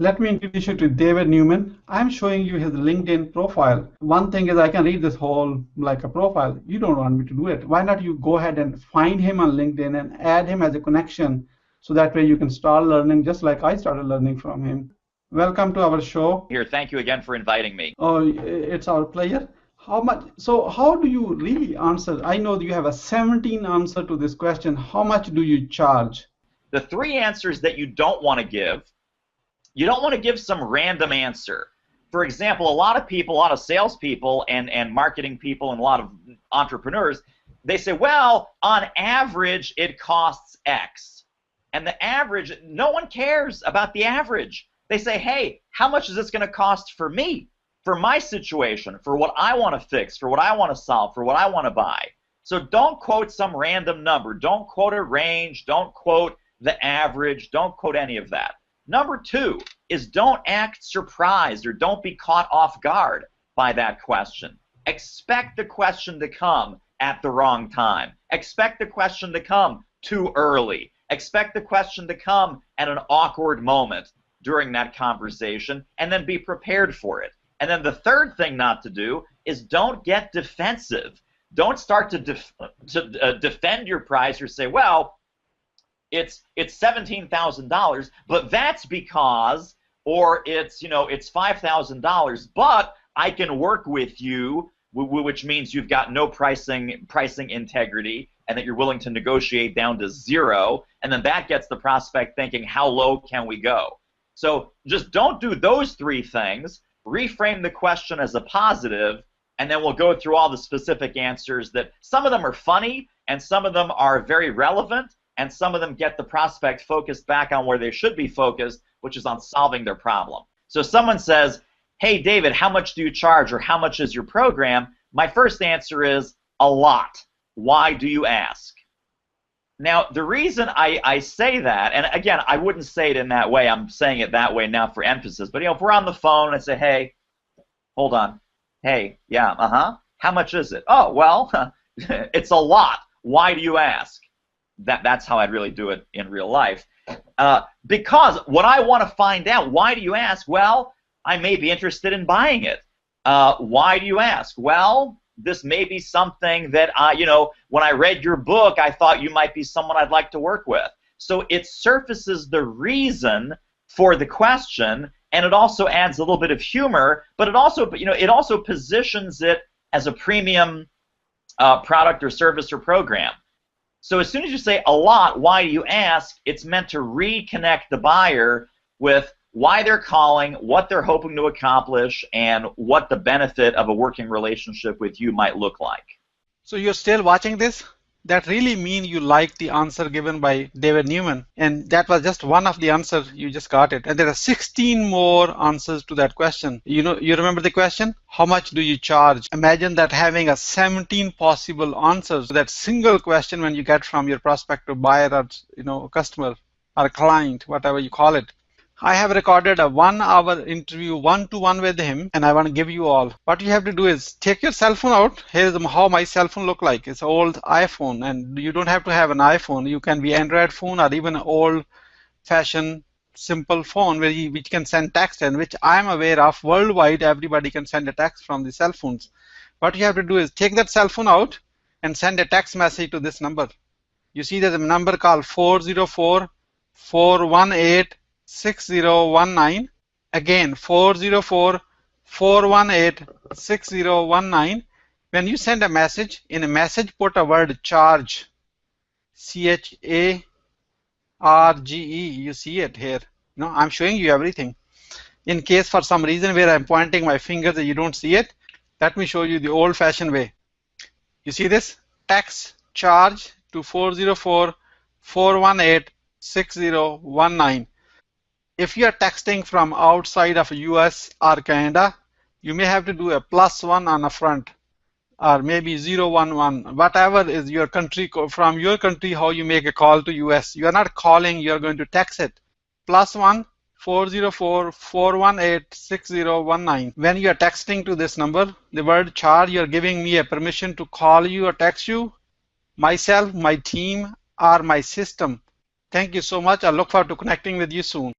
Let me introduce you to David Newman. I'm showing you his LinkedIn profile. One thing is I can read this whole like a profile. You don't want me to do it. Why not you go ahead and find him on LinkedIn and add him as a connection so that way you can start learning just like I started learning from him. Welcome to our show. Here, thank you again for inviting me. Oh, it's our pleasure. How do you really answer? I know you have a 17 answer to this question. How much do you charge? The 3 answers that you don't want to give. You don't want to give some random answer. For example, a lot of people, a lot of salespeople and marketing people and a lot of entrepreneurs, they say, well, on average, it costs X. And the average, no one cares about the average. They say, hey, how much is this going to cost for me, for my situation, for what I want to fix, for what I want to solve, for what I want to buy? So don't quote some random number. Don't quote a range. Don't quote the average. Don't quote any of that. Number 2 is don't act surprised or don't be caught off guard by that question. Expect the question to come at the wrong time. Expect the question to come too early. Expect the question to come at an awkward moment during that conversation, and then be prepared for it. And then the third thing not to do is don't get defensive. Don't start to defend your price or say, well, it's $17,000, but that's because, or it's $5,000, but I can work with you, which means you've got no pricing integrity, and that you're willing to negotiate down to 0, and then that gets the prospect thinking, how low can we go? So just don't do those 3 things. Reframe the question as a positive, and then we'll go through all the specific answers that some of them are funny, and some of them are very relevant, and some of them get the prospect focused back on where they should be focused, which is on solving their problem. So someone says, hey, David, how much do you charge, or how much is your program? My first answer is a lot. Why do you ask? Now, the reason I say that, and again, I wouldn't say it in that way. I'm saying it that way now for emphasis. But if we're on the phone and I say, hey, hold on. Hey, yeah, how much is it? Oh, well, it's a lot. Why do you ask? That's how I'd really do it in real life. Because what I want to find out, why do you ask? Well, I may be interested in buying it. Why do you ask? Well, this may be something that, when I read your book, I thought you might be someone I'd like to work with. So it surfaces the reason for the question, and it also adds a little bit of humor, but it also positions it as a premium product or service or program. So as soon as you say a lot, why do you ask? It's meant to reconnect the buyer with why they're calling, what they're hoping to accomplish, and what the benefit of a working relationship with you might look like. So you're still watching this? That really means you like the answer given by David Newman. And that was just one of the answers. You just got it. And there are 16 more answers to that question. You remember the question? How much do you charge? Imagine that having a 17 possible answers to that single question when you get from your prospective buyer or customer or client, whatever you call it. I have recorded a 1-hour interview one-to-one with him, and I want to give you all. What you have to do is take your cell phone out. Here's how my cell phone look like. It's an old iPhone, and you don't have to have an iPhone. You can be Android phone or even an old-fashioned simple phone which can send text, and which I'm aware of worldwide. Everybody can send a text from the cell phones. What you have to do is take that cell phone out and send a text message to this number. You see there's a number called 404-418-6019. Again, 404-418-6019. When you send a message, in a message put a word charge. CHARGE. You see it here. I'm showing you everything. In case for some reason where I'm pointing my finger that you don't see it, let me show you the old-fashioned way. You see this? Text charge to 404-418-6019. If you are texting from outside of US or Canada, you may have to do a +1 on the front, or maybe 011, whatever is your country, from your country how you make a call to US. You are not calling, you are going to text it. +1 404-418-6019. When you are texting to this number, the word charge, you are giving me a permission to call you or text you, myself, my team, or my system. Thank you so much. I look forward to connecting with you soon.